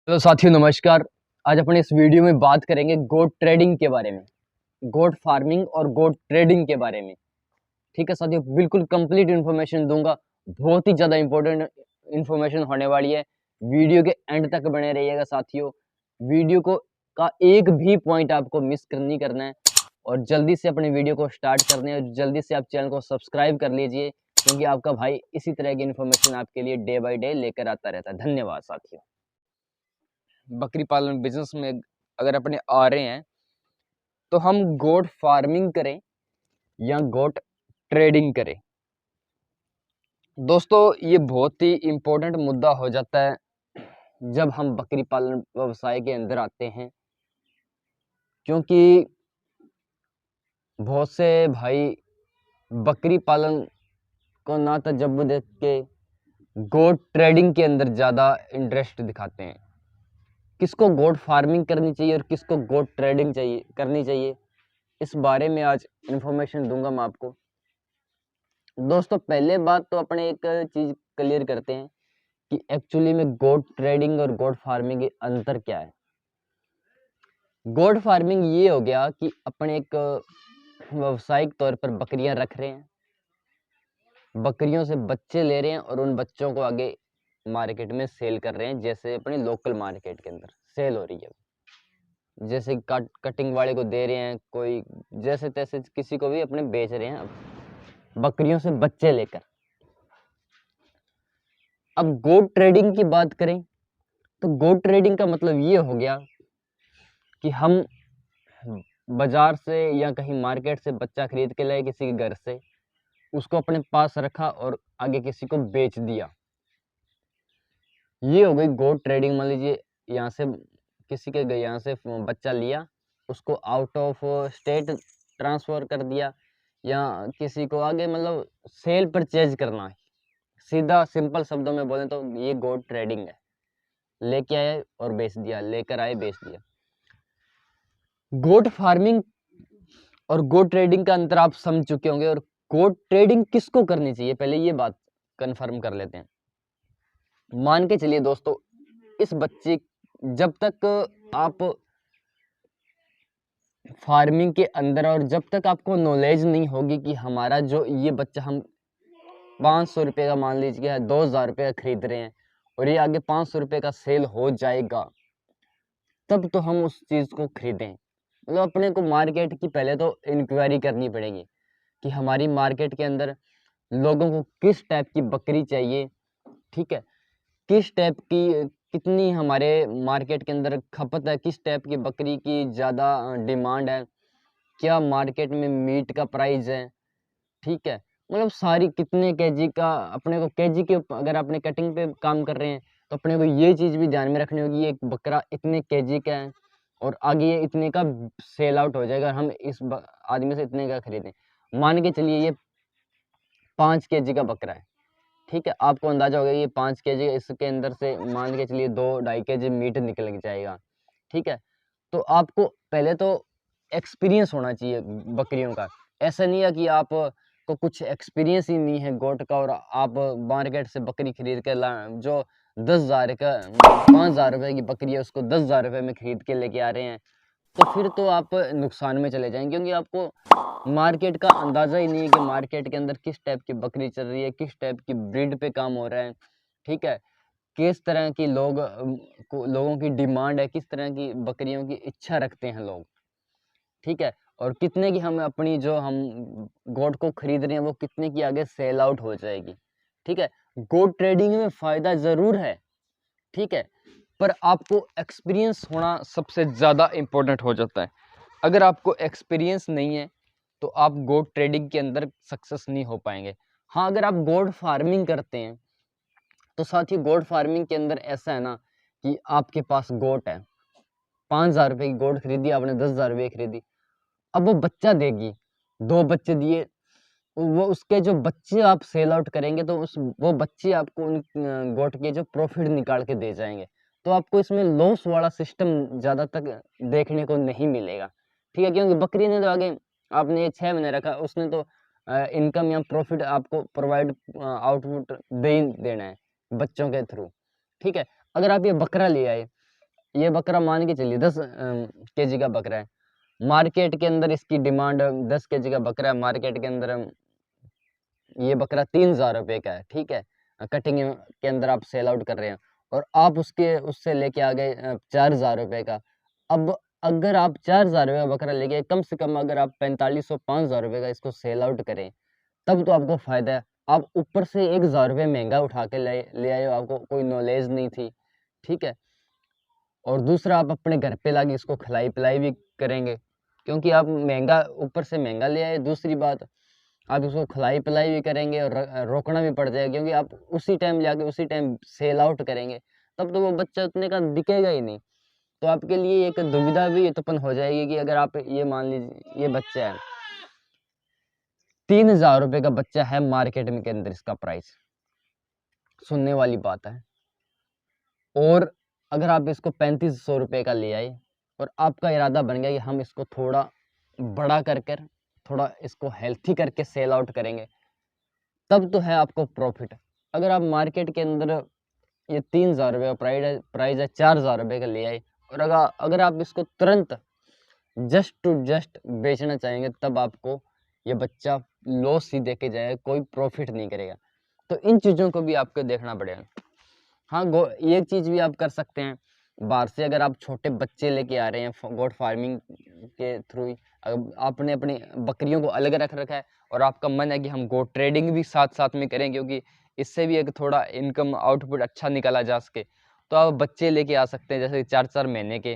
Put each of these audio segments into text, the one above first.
Hello साथियों, नमस्कार। आज अपने इस वीडियो में बात करेंगे गोट ट्रेडिंग के बारे में, गोट फार्मिंग और गोट ट्रेडिंग के बारे में। ठीक है साथियों, बिल्कुल कंप्लीट इन्फॉर्मेशन दूंगा। बहुत ही ज़्यादा इंपॉर्टेंट इन्फॉर्मेशन होने वाली है। वीडियो के एंड तक बने रहिएगा साथियों। वीडियो को का एक भी पॉइंट आपको मिस नहीं करना है और जल्दी से अपने वीडियो को स्टार्ट करने और जल्दी से आप चैनल को सब्सक्राइब कर लीजिए, क्योंकि आपका भाई इसी तरह की इन्फॉर्मेशन आपके लिए डे बाई डे लेकर आता रहता है। धन्यवाद साथियों। बकरी पालन बिजनेस में अगर अपने आ रहे हैं तो हम गोट फार्मिंग करें या गोट ट्रेडिंग करें। दोस्तों, ये बहुत ही इम्पोर्टेंट मुद्दा हो जाता है जब हम बकरी पालन व्यवसाय के अंदर आते हैं, क्योंकि बहुत से भाई बकरी पालन को ना तजब्बो देख के गोट ट्रेडिंग के अंदर ज़्यादा इंटरेस्ट दिखाते हैं। किसको गोट फार्मिंग करनी चाहिए और किसको गोट ट्रेडिंग करनी चाहिए, इस बारे में आज इन्फॉर्मेशन दूंगा मैं आपको। दोस्तों, पहले बात तो अपने एक चीज क्लियर करते हैं कि एक्चुअली में गोट ट्रेडिंग और गोट फार्मिंग के अंतर क्या है। गोट फार्मिंग ये हो गया कि अपने एक व्यावसायिक तौर पर बकरियां रख रहे हैं, बकरियों से बच्चे ले रहे हैं और उन बच्चों को आगे मार्केट में सेल कर रहे हैं। जैसे अपने लोकल मार्केट के अंदर सेल हो रही है, जैसे कटिंग वाले को दे रहे हैं, कोई जैसे तैसे किसी को भी अपने बेच रहे हैं बकरियों से बच्चे लेकर। अब गोट ट्रेडिंग की बात करें तो गोट ट्रेडिंग का मतलब ये हो गया कि हम बाजार से या कहीं मार्केट से बच्चा खरीद के लाए किसी के घर से, उसको अपने पास रखा और आगे किसी को बेच दिया। ये हो गई गोट ट्रेडिंग। मान लीजिए यहाँ से किसी के यहाँ से बच्चा लिया, उसको आउट ऑफ स्टेट ट्रांसफर कर दिया या किसी को आगे, मतलब सेल परचेज करना है। सीधा सिंपल शब्दों में बोलें तो ये गोट ट्रेडिंग है। लेके आए और बेच दिया, लेकर आए बेच दिया। गोट फार्मिंग और गोट ट्रेडिंग का अंतर आप समझ चुके होंगे। और गोट ट्रेडिंग किसको करनी चाहिए, पहले ये बात कंफर्म कर लेते हैं। मान के चलिए दोस्तों, इस बच्चे जब तक आप फार्मिंग के अंदर और जब तक आपको नॉलेज नहीं होगी कि हमारा जो ये बच्चा हम 500 रुपये का, मान लीजिए 2000 रुपये का खरीद रहे हैं और ये आगे 500 रुपये का सेल हो जाएगा, तब तो हम उस चीज़ को खरीदें। मतलब अपने को मार्केट की पहले तो इंक्वायरी करनी पड़ेगी कि हमारी मार्केट के अंदर लोगों को किस टाइप की बकरी चाहिए। ठीक है, किस टाइप की, कितनी हमारे मार्केट के अंदर खपत है, किस टाइप की बकरी की ज़्यादा डिमांड है, क्या मार्केट में मीट का प्राइस है। ठीक है, मतलब सारी कितने केजी का, अपने को केजी के अगर अपने कटिंग पे काम कर रहे हैं तो अपने को ये चीज़ भी ध्यान में रखनी होगी, ये बकरा इतने केजी का है और आगे ये इतने का सेल आउट हो जाएगा, हम इस आदमी से इतने का खरीदें। मान के चलिए ये 5 केजी का बकरा है। ठीक है, आपको अंदाजा होगा ये 5 केजी, इसके अंदर से मान के चलिए 2-2.5 केजी मीट निकल जाएगा। ठीक है, तो आपको पहले तो एक्सपीरियंस होना चाहिए बकरियों का। ऐसा नहीं है कि आप को कुछ एक्सपीरियंस ही नहीं है गोट का और आप मार्केट से बकरी खरीद के ला, जो 10,000 का 5,000 रुपये की बकरी है उसको 10,000 रुपये में खरीद के लेके आ रहे हैं, तो फिर तो आप नुकसान में चले जाएंगे, क्योंकि आपको मार्केट का अंदाज़ा ही नहीं है कि मार्केट के अंदर किस टाइप की बकरी चल रही है, किस टाइप की ब्रीड पे काम हो रहा है। ठीक है, किस तरह की लोगों की डिमांड है, किस तरह की बकरियों की इच्छा रखते हैं लोग। ठीक है, और कितने की हम अपनी जो हम गोट को खरीद रहे हैं वो कितने की आगे सेल आउट हो जाएगी। ठीक है, गोट ट्रेडिंग में फ़ायदा ज़रूर है। ठीक है, पर आपको एक्सपीरियंस होना सबसे ज़्यादा इम्पोर्टेंट हो जाता है। अगर आपको एक्सपीरियंस नहीं है तो आप गोट ट्रेडिंग के अंदर सक्सेस नहीं हो पाएंगे। हाँ, अगर आप गोट फार्मिंग करते हैं तो साथियों, गोट फार्मिंग के अंदर ऐसा है ना कि आपके पास गोट है, 5,000 रुपये की गोट खरीदी आपने, 10,000 रुपये खरीदी, अब वो बच्चा देगी, 2 बच्चे दिए, वो उसके जो बच्चे आप सेल आउट करेंगे तो वो बच्चे आपको उन गोट के जो प्रॉफिट निकाल के दे जाएंगे। तो आपको इसमें लॉस वाला सिस्टम ज़्यादा तक देखने को नहीं मिलेगा। ठीक है, क्योंकि बकरी ने तो आगे आपने ये 6 महीने रखा, उसने तो इनकम या प्रॉफिट आपको प्रोवाइड आउटपुट दे ही देना है बच्चों के थ्रू। ठीक है, अगर आप ये बकरा ले आए ये बकरा मान के चलिए 10 kg का बकरा है, मार्केट के अंदर इसकी डिमांड 10 kg का बकरा है, मार्केट के अंदर ये बकरा 3,000 रुपये का है, ठीक है। कटिंग के अंदर आप सेल आउट कर रहे हैं और आप उससे लेके आ गए 4,000 रुपये का। अब अगर आप 4,000 रुपये का बकरा लेके कम से कम अगर आप 4500 5,000 रुपये का इसको सेल आउट करें, तब तो आपको फायदा है। आप ऊपर से 1,000 रुपये महंगा उठा के ले आए हो, आपको कोई नॉलेज नहीं थी, ठीक है। और दूसरा आप अपने घर पे लाके इसको खिलाई पिलाई भी करेंगे, क्योंकि आप महंगा ऊपर से महंगा ले आए। दूसरी बात, आप इसको खिलाई पिलाई भी करेंगे और रोकना भी पड़ जाएगा, क्योंकि आप उसी टाइम ले आके उसी टाइम सेल आउट करेंगे, तब तो वो बच्चा उतने का दिखेगा ही नहीं। तो आपके लिए एक दुविधा भी उत्पन्न हो जाएगी कि अगर आप ये मान लीजिए ये बच्चा है 3,000 रुपये का बच्चा है मार्केट में के अंदर, इसका प्राइस सुनने वाली बात है। और अगर आप इसको 3500 रुपये का ले आए और आपका इरादा बन गया कि हम इसको थोड़ा बड़ा कर थोड़ा इसको हेल्थी करके सेल आउट करेंगे, तब तो है आपको प्रॉफिट। अगर आप मार्केट के अंदर ये 3,000 रुपये का प्राइस है 4,000 रुपये का ले आए और अगर आप इसको तुरंत जस्ट टू जस्ट बेचना चाहेंगे, तब आपको ये बच्चा लॉस ही देके जाएगा, कोई प्रॉफिट नहीं करेगा। तो इन चीज़ों को भी आपको देखना पड़ेगा। हाँ, ये चीज़ भी आप कर सकते हैं, बाहर से अगर आप छोटे बच्चे लेके आ रहे हैं गोट फार्मिंग के थ्रू ही, आपने अपनी बकरियों को अलग रख रखा है और आपका मन है कि हम गोट ट्रेडिंग भी साथ साथ में करें, क्योंकि इससे भी एक थोड़ा इनकम आउटपुट अच्छा निकाला जा सके, तो आप बच्चे लेके आ सकते हैं, जैसे 4-4 महीने के,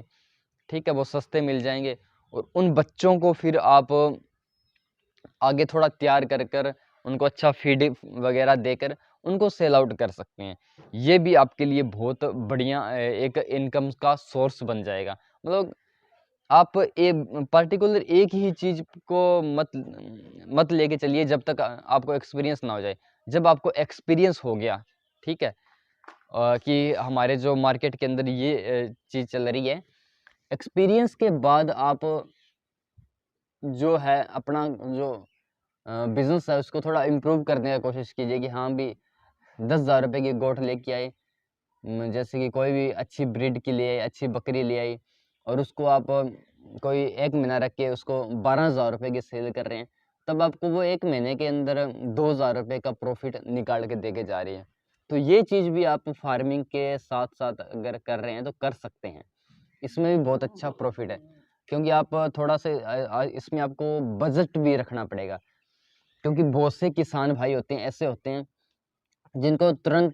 ठीक है। वो सस्ते मिल जाएंगे और उन बच्चों को फिर आप आगे थोड़ा तैयार कर उनको अच्छा फीड वगैरह देकर उनको सेल आउट कर सकते हैं। ये भी आपके लिए बहुत बढ़िया एक इनकम का सोर्स बन जाएगा। मतलब आप पर्टिकुलर एक ही चीज़ को मत लेके चलिए जब तक आपको एक्सपीरियंस ना हो जाए। जब आपको एक्सपीरियंस हो गया, ठीक है, कि हमारे जो मार्केट के अंदर ये चीज़ चल रही है, एक्सपीरियंस के बाद आप जो है अपना जो बिज़नेस है उसको थोड़ा इम्प्रूव करने की कोशिश कीजिए कि हाँ भी 10,000 रुपये की गोट लेके आए, जैसे कि कोई भी अच्छी ब्रीड की ले आई, अच्छी बकरी ले आई और उसको आप कोई 1 महीना रख के उसको 12,000 रुपये की सेल कर रहे हैं, तब आपको वो 1 महीने के अंदर 2,000 रुपये का प्रॉफिट निकाल के देके जा रही है। तो ये चीज़ भी आप फार्मिंग के साथ-साथ अगर कर रहे हैं तो कर सकते हैं। इसमें भी बहुत अच्छा प्रॉफिट है, क्योंकि आप थोड़ा से इसमें आपको बजट भी रखना पड़ेगा, क्योंकि बहुत से किसान भाई होते हैं, ऐसे होते हैं जिनको तुरंत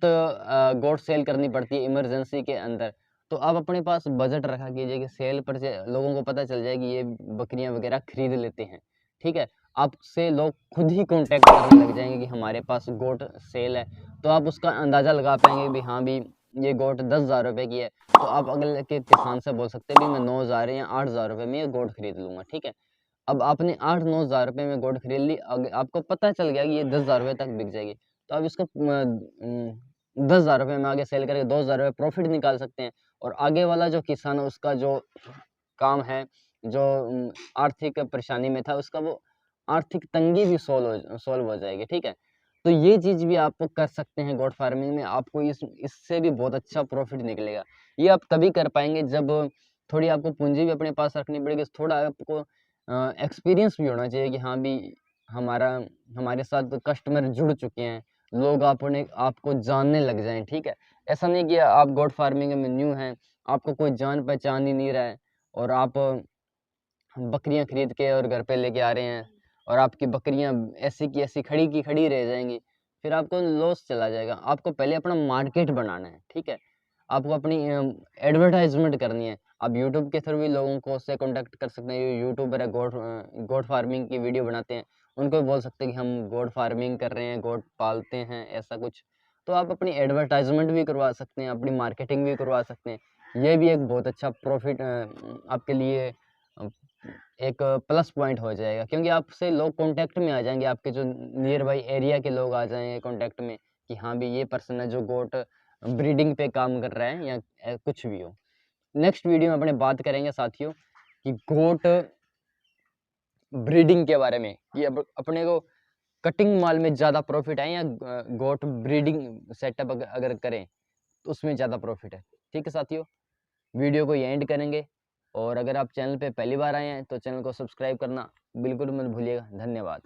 गोट सेल करनी पड़ती है इमरजेंसी के अंदर। तो आप अपने पास बजट रखा कीजिए कि सेल पर से लोगों को पता चल जाए कि ये बकरियां वगैरह खरीद लेते हैं, ठीक है। आपसे लोग खुद ही कांटेक्ट करने लग जाएंगे कि हमारे पास गोट सेल है, तो आप उसका अंदाज़ा लगा पाएंगे भी हाँ भी ये गोट 10,000 रुपये की है, तो आप अगले के किसान से बोल सकते हैं भी मैं 9,000 या 8,000 रुपये में ये गोट खरीद लूँगा, ठीक है। अब आपने 8-9 हज़ार रुपये में गोट खरीद ली, आपको पता चल गया कि ये 10,000 रुपये तक बिक जाएगी, तो आप इसको 10,000 रुपये में आगे सेल करके 2,000 रुपये प्रॉफिट निकाल सकते हैं। और आगे वाला जो किसान है उसका जो काम है, जो आर्थिक परेशानी में था, उसका वो आर्थिक तंगी भी सॉल्व हो जाएगी, ठीक है। तो ये चीज़ भी आप कर सकते हैं गोट फार्मिंग में, आपको इससे भी बहुत अच्छा प्रॉफिट निकलेगा। ये आप तभी कर पाएंगे जब थोड़ी आपको पूंजी भी अपने पास रखनी पड़ेगी, थोड़ा आपको एक्सपीरियंस भी होना चाहिए कि हाँ भी हमारा हमारे साथ कस्टमर जुड़ चुके हैं, लोग आपको जानने लग जाएं, ठीक है। ऐसा नहीं कि आप गोट फार्मिंग में न्यू हैं, आपको कोई जान पहचान ही नहीं रहा है और आप बकरियां खरीद के और घर पे लेके आ रहे हैं और आपकी बकरियां ऐसी की ऐसी खड़ी की खड़ी रह जाएंगी, फिर आपको लॉस चला जाएगा। आपको पहले अपना मार्केट बनाना है, ठीक है। आपको अपनी एडवर्टाइजमेंट करनी है। आप यूट्यूब के थ्रू भी लोगों को से कॉन्टैक्ट कर सकते हैं। ये यूट्यूबर है गोट फार्मिंग की वीडियो बनाते हैं, उनको भी बोल सकते हैं कि हम गोट फार्मिंग कर रहे हैं, गोट पालते हैं, ऐसा कुछ। तो आप अपनी एडवर्टाइजमेंट भी करवा सकते हैं, अपनी मार्केटिंग भी करवा सकते हैं। ये भी एक बहुत अच्छा प्रॉफिट आपके लिए अ, एक प्लस पॉइंट हो जाएगा, क्योंकि आपसे लोग कॉन्टैक्ट में आ जाएंगे, आपके जो नियर बाई एरिया के लोग आ जाएंगे कॉन्टैक्ट में कि हाँ भी ये पर्सन है जो गोट ब्रीडिंग पे काम कर रहा है या कुछ भी हो। नेक्स्ट वीडियो में अपने बात करेंगे साथियों कि गोट ब्रीडिंग के बारे में, कि अब अपने को कटिंग माल में ज़्यादा प्रॉफिट है या गोट ब्रीडिंग सेटअप अगर करें तो उसमें ज़्यादा प्रॉफिट है, ठीक है साथियों। वीडियो को एंड करेंगे। और अगर आप चैनल पे पहली बार आए हैं तो चैनल को सब्सक्राइब करना बिल्कुल मत भूलिएगा। धन्यवाद।